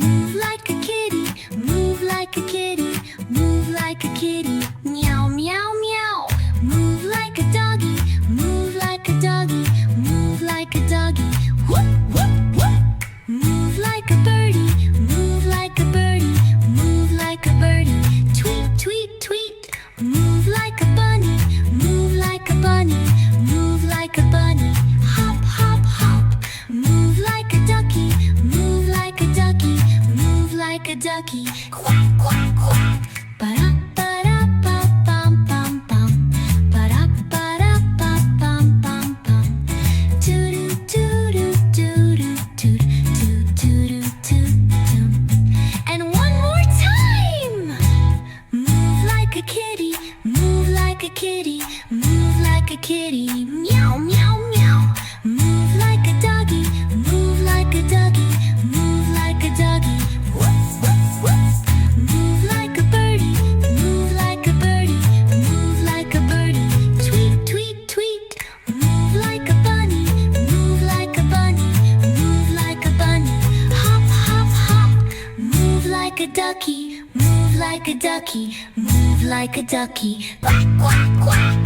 Move like a kitty, move like a kitty, move like a kitty, meow meow meow. Move like a doggy, move like a doggy, move like a doggy, whoop whoop whoop. Move like a birdie, move like a birdie, move like a birdie, tweet tweet tweet. Move like a bunny, move like a bunny, move like a bunny, hop hop hop. Move like a ducky, move like a ducky, move like a ducky, quack quack quack. Ba-da ba-da ba bum bum bum. Ba-da ba-da ba bum bum bum. Doo doo doo doo doo doo doo doo doo doo doo. And one more time. Move like a kitty, move like a kitty, move like a kitty, meow meow meow. Move like a doggy, move like a doggy, move like a doggy, woof woof woof. Move like a birdie, move like a birdie, move like a birdie, tweet tweet tweet. Move like a bunny, move like a bunny, move like a bunny, hop hop hop. Move like a ducky, move like a ducky, move like a ducky, quack quack quack.